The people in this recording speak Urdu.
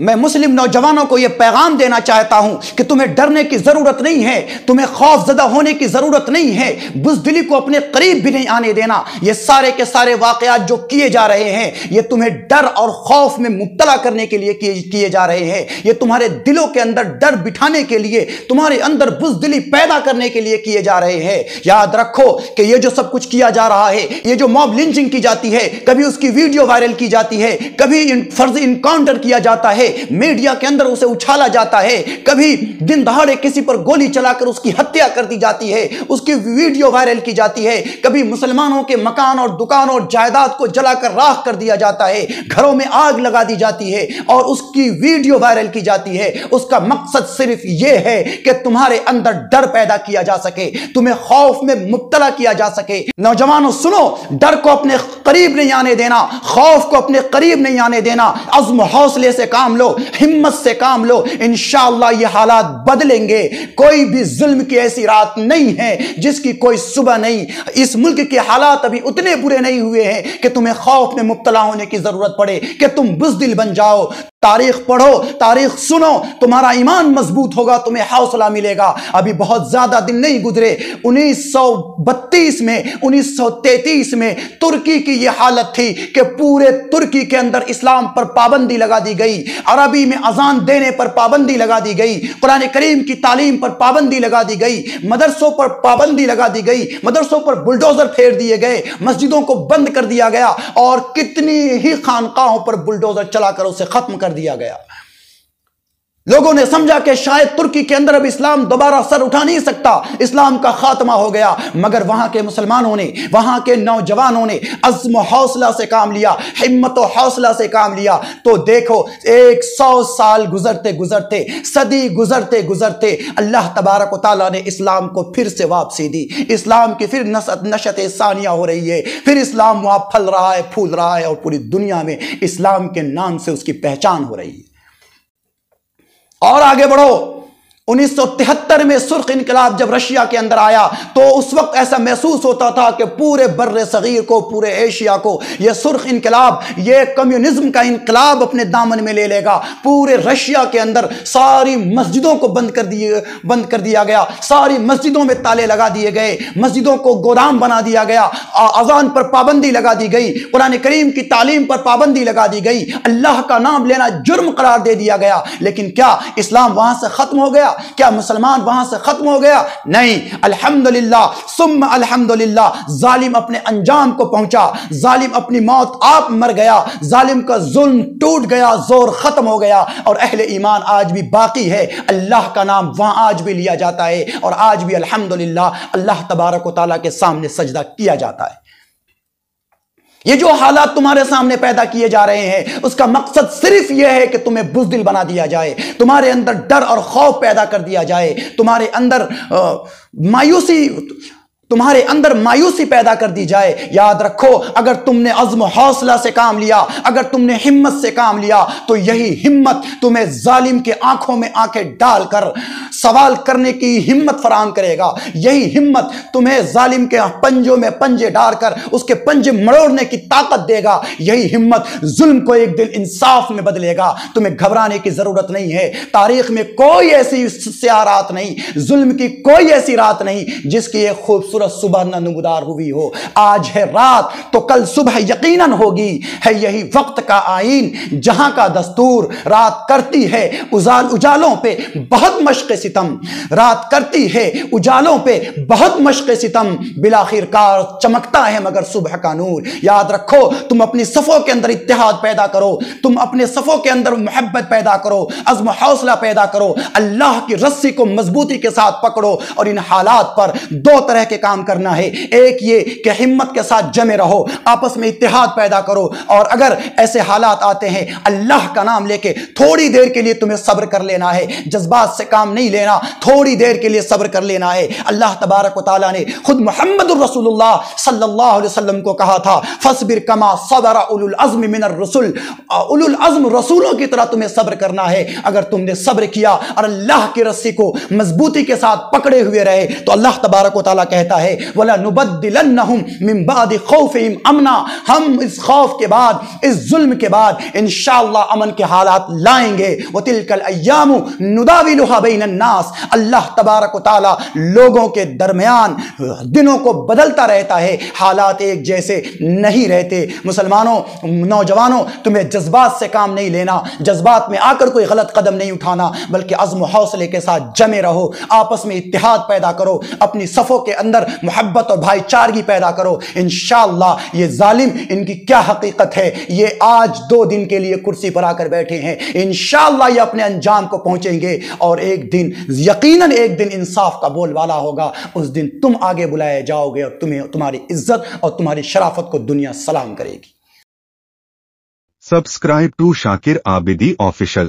میں مسلم نوجوانوں کو یہ پیغام دینا چاہتا ہوں کہ تمہیں ڈرنے کی ضرورت نہیں ہے، تمہیں خوف زدہ ہونے کی ضرورت نہیں ہے، بزدلی کو اپنے قریب بھی نہیں آنے دینا۔ یہ سارے کے سارے واقعات جو کیے جا رہے ہیں یہ تمہیں ڈر اور خوف میں مبتلا کرنے کے لیے کیے جا رہے ہیں، یہ تمہارے دلوں کے اندر ڈر بٹھانے کے لیے، تمہارے اندر بزدلی پیدا کرنے کے لیے کیے جا رہے ہیں۔ یاد رکھو کہ یہ جو سب کچھ کیا جا رہا ہے، یہ جو موب لنچنگ کی جاتی ہے، کبھی اس کی ویڈیو وائرل کی جاتی ہے، کبھی فرضی انکاؤنٹر کیا جاتا ہے، میڈیا کے اندر اسے اچھالا جاتا ہے، کبھی دن دہاڑے کسی پر گولی چلا کر اس کی ہتیا کر دی جاتی ہے، اس کی ویڈیو وائرل کی جاتی ہے، کبھی مسلمانوں کے مکان اور دکان اور جائیداد کو جلا کر راکھ کر دیا جاتا ہے، گھروں میں آگ لگا دی جاتی ہے اور اس کی ویڈیو وائرل کی جاتی ہے۔ اس کا مقصد صرف یہ ہے کہ تمہارے اندر ڈر پیدا کیا جا سکے، تمہیں خوف میں مبتلا کیا جا سکے۔ نوجوانوں سنو، ڈر کو اپنے قریب نہیں آنے دینا، خوف کو اپنے قریب نہیں آنے دینا، عزم حوصلے سے کام لو، ہمت سے کام لو، انشاءاللہ یہ حالات بدلیں گے۔ کوئی بھی ظلم کی ایسی رات نہیں ہے جس کی کوئی صبح نہیں۔ اس ملک کے حالات ابھی اتنے برے نہیں ہوئے ہیں کہ تمہیں خوف میں مبتلا ہونے کی ضرورت پڑے، کہ تم بزدل بن جاؤ۔ تاریخ پڑھو، تاریخ سنو، تمہارا ایمان مضبوط ہوگا، تمہیں حوصلہ ملے گا۔ ابھی بہت زیادہ دن نہیں گزرے، 1932 میں 1933 میں ترکی کی یہ حالت تھی کہ پورے ترکی کے اندر اسلام پر پابندی لگا دی گئی، عربی میں اذان دینے پر پابندی لگا دی گئی، قرآن کریم کی تعلیم پر پابندی لگا دی گئی، مدرسوں پر پابندی لگا دی گئی، مدرسوں پر بلڈوزر پھیر دیے گئے، مسجدوں کو بند کر دیا گیا اور کتنی ہی خانقاہوں پر بلڈوزر چلا کر اسے ختم کر دیا گیا۔ لوگوں نے سمجھا کہ شاید ترکی کے اندر اب اسلام دوبارہ سر اٹھا نہیں سکتا، اسلام کا خاتمہ ہو گیا، مگر وہاں کے مسلمانوں نے، وہاں کے نوجوانوں نے عزم و حوصلہ سے کام لیا، ہمت و حوصلہ سے کام لیا۔ تو دیکھو 100 سال گزرتے گزرتے، صدی گزرتے گزرتے اللہ تبارک و تعالیٰ نے اسلام کو پھر سے واپسی دی، اسلام کی پھر نشأت ثانیہ ہو رہی ہے، پھر اسلام وہاں پھل رہا ہے، پھول رہا ہے اور پوری دنیا میں اسلام کے نام سے اس کی پہچان ہو رہی ہے۔ اور آگے بڑھو، 1973 میں سرخ انقلاب جب رشیا کے اندر آیا تو اس وقت ایسا محسوس ہوتا تھا کہ پورے بر صغیر کو، پورے ایشیا کو یہ سرخ انقلاب، یہ کمیونزم کا انقلاب اپنے دامن میں لے لے گا۔ پورے رشیا کے اندر ساری مسجدوں کو بند کر دیا گیا، ساری مسجدوں میں تالے لگا دیے گئے، مسجدوں کو گودام بنا دیا گیا، اذان پر پابندی لگا دی گئی، قرآن کریم کی تعلیم پر پابندی لگا دی گئی، اللہ کا نام لینا جرم قرار دے دیا گیا۔ لیکن کیا اسلام وہاں سے ختم ہو گیا؟ کیا مسلمان وہاں سے ختم ہو گیا؟ نہیں، الحمدللہ ثم الحمدللہ، ظالم اپنے انجام کو پہنچا، ظالم اپنی موت آپ مر گیا، ظالم کا ظلم ٹوٹ گیا، زور ختم ہو گیا، اور اہل ایمان آج بھی باقی ہے، اللہ کا نام وہاں آج بھی لیا جاتا ہے، اور آج بھی الحمدللہ اللہ تبارک و تعالیٰ کے سامنے سجدہ کیا جاتا ہے۔ یہ جو حالات تمہارے سامنے پیدا کیے جا رہے ہیں اس کا مقصد صرف یہ ہے کہ تمہیں بزدل بنا دیا جائے، تمہارے اندر ڈر اور خوف پیدا کر دیا جائے، تمہارے اندر مایوسی پیدا کر دی جائے۔ یاد رکھو، اگر تم نے عزم و حوصلہ سے کام لیا، اگر تم نے ہمت سے کام لیا، تو یہی ہمت تمہیں ظالم کے آنکھوں میں آنکھیں ڈال کر سوال کرنے کی ہمت فراہم کرے گا، یہی ہمت تمہیں ظالم کے پنجوں میں پنجے ڈال کر اس کے پنجے مڑوڑنے کی طاقت دے گا، یہی ہمت ظلم کو ایک دن انصاف میں بدلے گا۔ تمہیں گھبرانے کی ضرورت نہیں ہے، تاریخ میں کوئی ایسی سیاہ رات نہیں، ظلم کی کوئی ایسی رات نہیں جس کی ایک خوبصورت صبح نہ نمودار ہوئی ہو۔ آج ہے رات تو کل صبح یقیناً ہوگی، ہے یہی وقت کا آئین، جہاں کا دستور۔ رات کرتی ہے اجالوں پہ بہت مشق ستم، رات کرتی ہے اجالوں پہ بہت مشق ستم، بالآخر کار چمکتا ہے مگر صبح کا نور۔ یاد رکھو، تم اپنی صفوں کے اندر اتحاد پیدا کرو، تم اپنے صفوں کے اندر محبت پیدا کرو، عزم و حوصلہ پیدا کرو، اللہ کی رسی کو مضبوطی کے ساتھ پکڑو، اور ان حالات پر دو طرح کے کام کرنا ہے۔ ایک یہ کہ ہمت کے ساتھ جمے رہو، آپس میں اتحاد پیدا کرو، اور اگر ایسے حالات آتے ہیں اللہ کا نام لے کے تھوڑی دیر کے لیے تمہیں صبر کر لینا ہے، جذبات سے کام نہیں نہیں لینا, تھوڑی دیر کے لیے صبر کر لینا ہے. اللہ تبارک و تعالیٰ نے خود محمد الرسول اللہ صلی اللہ علیہ وسلم کو کہا تھا فاصبر کما صبر اولو العزم من الرسل, اولو العزم رسولوں کی طرح تمہیں صبر کرنا ہے. اگر تم نے صبر کیا اور اللہ کی رسی کو مضبوطی کے ساتھ پکڑے ہوئے رہے تو اللہ تبارک و تعالیٰ کہتا ہے وَلَنُبَدِّلَنَّهُمْ مِنْ بَعْدِ خَوْفِهِمْ أَمْنًا, ہم اس خوف کے بعد, اس ظلم کے بعد انشاءاللہ امن کے حالات لائیں گے. وَتِلْكَ الْأَيَّامُ نُدَاوِلُهَا بَيْنَ النَّاسِ, اللہ تبارک و تعالیٰ لوگوں کے درمیان دنوں کو بدلتا رہتا ہے, حالات ایک جیسے نہیں رہتے. مسلمانوں, نوجوانوں, تمہیں جذبات سے کام نہیں لینا, جذبات میں آ کر کوئی غلط قدم نہیں اٹھانا, بلکہ عزم و حوصلے کے ساتھ جمے رہو, آپس میں اتحاد پیدا کرو, اپنی صفوں کے اندر محبت اور بھائی چارگی پیدا کرو. انشاءاللہ یہ ظالم, ان کی کیا حقیقت ہے, یہ آج 2 دن کے لیے کرسی پر آ کر بیٹھے ہیں, انشاءاللہ یہ اپنے انجام کو پہنچیں گے اور ایک دن یقیناً ایک دن انصاف کا بول والا ہوگا. اس دن تم آگے بلائے جاؤ گے اور تمہیں تمہاری عزت اور تمہاری شرافت کو دنیا سلام کرے گی. Subscribe to Shakir Abidi Official.